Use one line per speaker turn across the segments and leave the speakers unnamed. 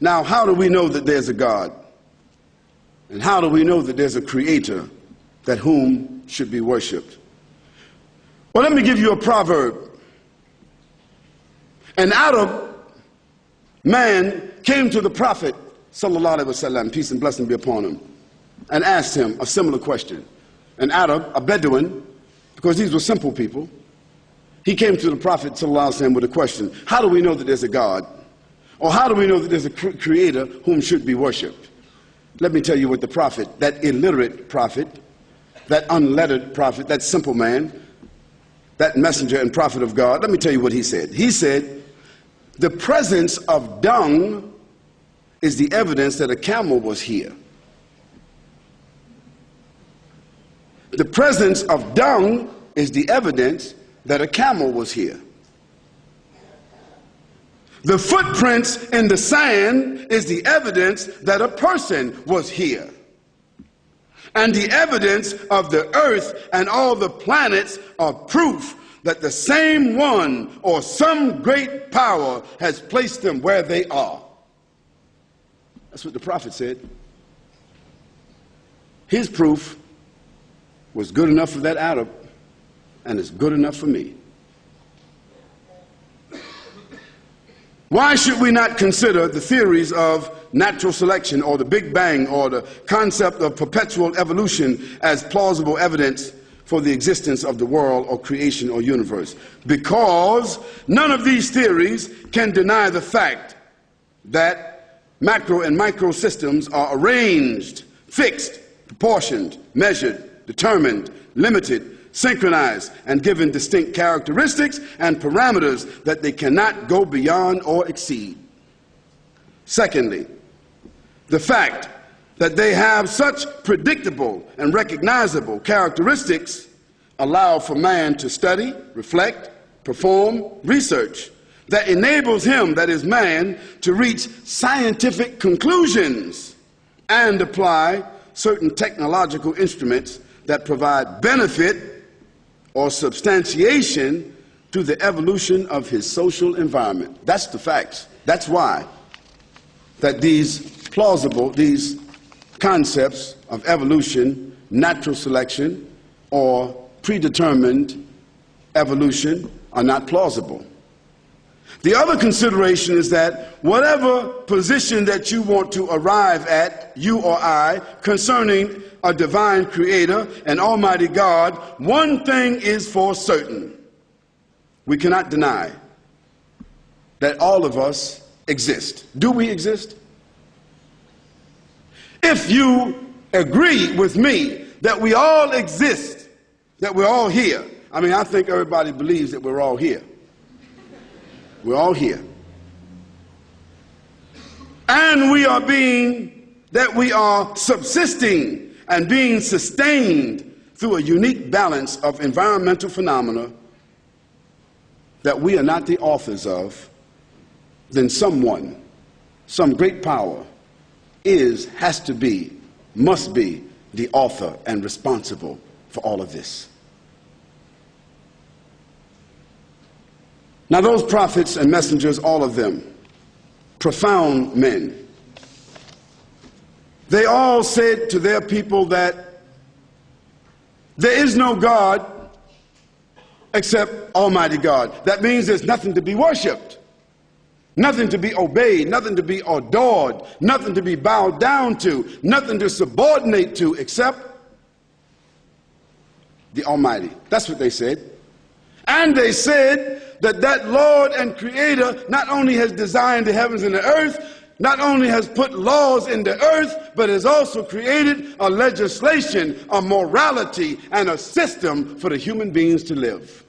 Now, how do we know that there's a God? And how do we know that there's a creator that whom should be worshiped? Well, let me give you a proverb. An Arab man came to the Prophet, sallallahu alaihi wasallam, peace and blessing be upon him, and asked him a similar question. An Arab, a Bedouin, because these were simple people, he came to the Prophet, sallallahu alaihi wasallam, with a question. How do we know that there's a God? Or how do we know that there's a creator whom should be worshipped? Let me tell you what the prophet, that illiterate prophet, that unlettered prophet, that simple man, that messenger and prophet of God, let me tell you what he said. He said, the presence of dung is the evidence that a camel was here. The presence of dung is the evidence that a camel was here. The footprints in the sand is the evidence that a person was here. And the evidence of the earth and all the planets are proof that the same one or some great power has placed them where they are. That's what the prophet said. His proof was good enough for that Arab, and it's good enough for me. Why should we not consider the theories of natural selection or the Big Bang or the concept of perpetual evolution as plausible evidence for the existence of the world or creation or universe? Because none of these theories can deny the fact that macro and micro systems are arranged, fixed, proportioned, measured, determined, limited, synchronized, and given distinct characteristics and parameters that they cannot go beyond or exceed. Secondly, the fact that they have such predictable and recognizable characteristics allow for man to study, reflect, perform research that enables him, that is man, to reach scientific conclusions and apply certain technological instruments that provide benefit or substantiation to the evolution of his social environment. That's the facts. That's why that these concepts of evolution, natural selection, or predetermined evolution are not plausible. The other consideration is that whatever position that you want to arrive at, you or I, concerning a divine creator, an almighty God, one thing is for certain. We cannot deny that all of us exist. Do we exist? If you agree with me that we all exist, that we're all here, I mean, I think everybody believes that we're all here. We're all here. And we are subsisting and being sustained through a unique balance of environmental phenomena that we are not the authors of, then someone, some great power, has to be, must be the author and responsible for all of this. Now, those prophets and messengers, all of them, profound men, they all said to their people that there is no God except Almighty God. That means there's nothing to be worshipped, nothing to be obeyed, nothing to be adored, nothing to be bowed down to, nothing to subordinate to except the Almighty. That's what they said. And they said that Lord and Creator not only has designed the heavens and the earth, not only has put laws in the earth, but has also created a legislation, a morality, and a system for the human beings to live.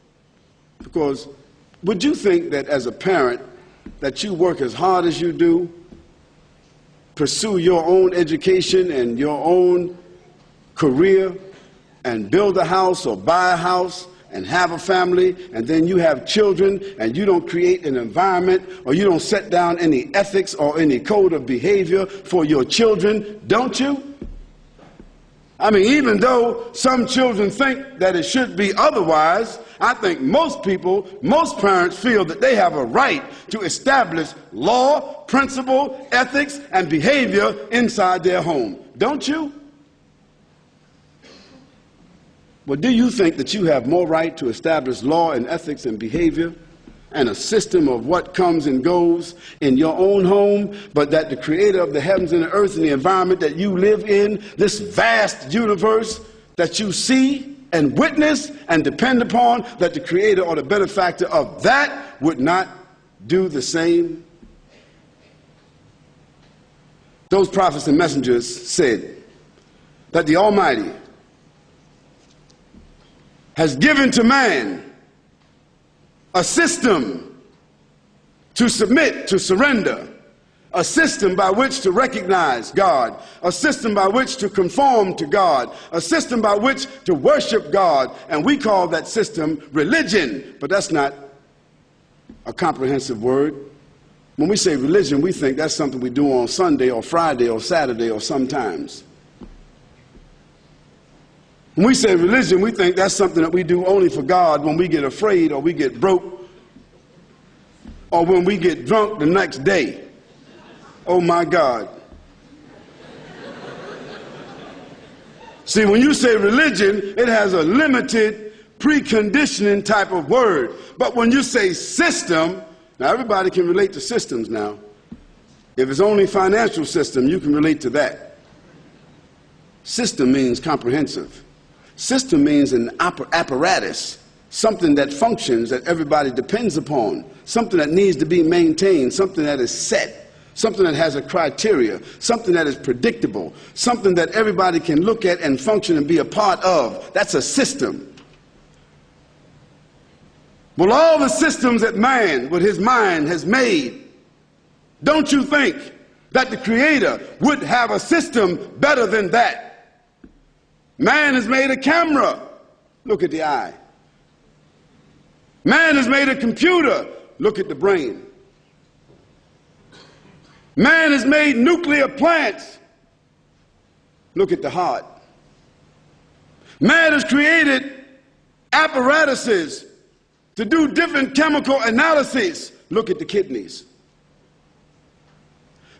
Because would you think that as a parent that you work as hard as you do, pursue your own education and your own career, and build a house or buy a house, and have a family, and then you have children, and you don't create an environment, or you don't set down any ethics or any code of behavior for your children, don't you? I mean, even though some children think that it should be otherwise, I think most people, most parents feel that they have a right to establish law, principle, ethics, and behavior inside their home. Don't you? Well, do you think that you have more right to establish law and ethics and behavior and a system of what comes and goes in your own home, but that the creator of the heavens and the earth and the environment that you live in, this vast universe that you see and witness and depend upon, that the creator or the benefactor of that would not do the same? Those prophets and messengers said that the Almighty has given to man a system to submit, to surrender, a system by which to recognize God, a system by which to conform to God, a system by which to worship God, and we call that system religion, but that's not a comprehensive word. When we say religion, we think that's something we do on Sunday or Friday or Saturday or sometimes. When we say religion, we think that's something that we do only for God when we get afraid or we get broke or when we get drunk the next day. Oh my God. See, when you say religion, it has a limited preconditioning type of word. But when you say system, now everybody can relate to systems now. If it's only financial system, you can relate to that. System means comprehensive. System means an apparatus, something that functions, that everybody depends upon, something that needs to be maintained, something that is set, something that has a criteria, something that is predictable, something that everybody can look at and function and be a part of. That's a system. Well, all the systems that man, with his mind, has made, don't you think that the Creator would have a system better than that? Man has made a camera. Look at the eye. Man has made a computer. Look at the brain. Man has made nuclear plants. Look at the heart. Man has created apparatuses to do different chemical analyses. Look at the kidneys.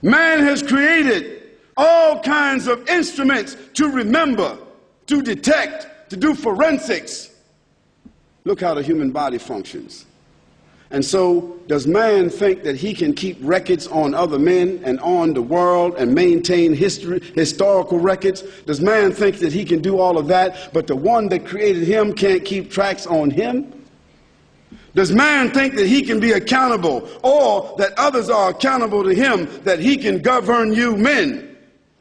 Man has created all kinds of instruments to remember, to detect, to do forensics. Look how the human body functions. And so, does man think that he can keep records on other men and on the world and maintain historical records? Does man think that he can do all of that, but the one that created him can't keep tracks on him? Does man think that he can be accountable, or that others are accountable to him, that he can govern you men?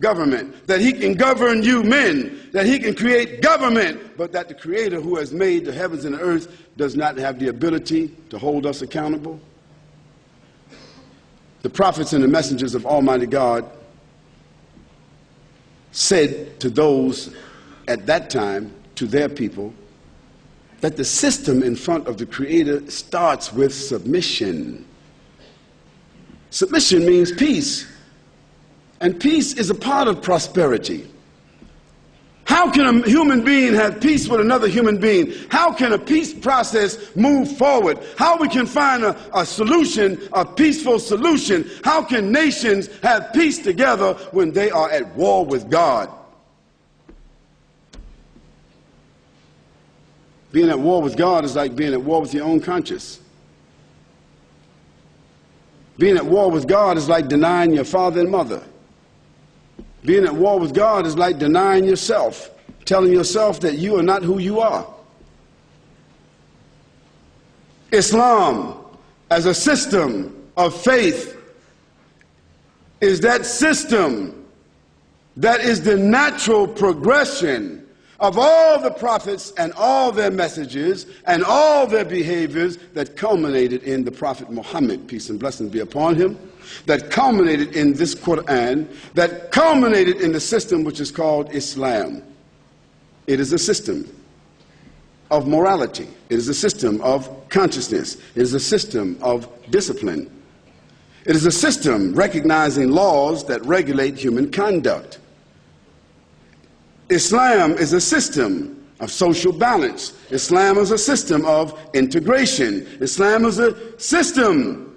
Government, that he can govern you men, that he can create government, but that the Creator who has made the heavens and the earth does not have the ability to hold us accountable? The prophets and the messengers of Almighty God said to those at that time, to their people, that the system in front of the Creator starts with submission. Submission means peace. And peace is a part of prosperity. How can a human being have peace with another human being? How can a peace process move forward? How we can find a solution, a peaceful solution? How can nations have peace together when they are at war with God? Being at war with God is like being at war with your own conscience. Being at war with God is like denying your father and mother. Being at war with God is like denying yourself, telling yourself that you are not who you are. Islam, as a system of faith, is that system that is the natural progression of all the prophets and all their messages and all their behaviors that culminated in the Prophet Muhammad, peace and blessings be upon him, that culminated in this Quran, that culminated in the system which is called Islam. It is a system of morality. It is a system of consciousness. It is a system of discipline. It is a system recognizing laws that regulate human conduct. Islam is a system of social balance. Islam is a system of integration. Islam is a system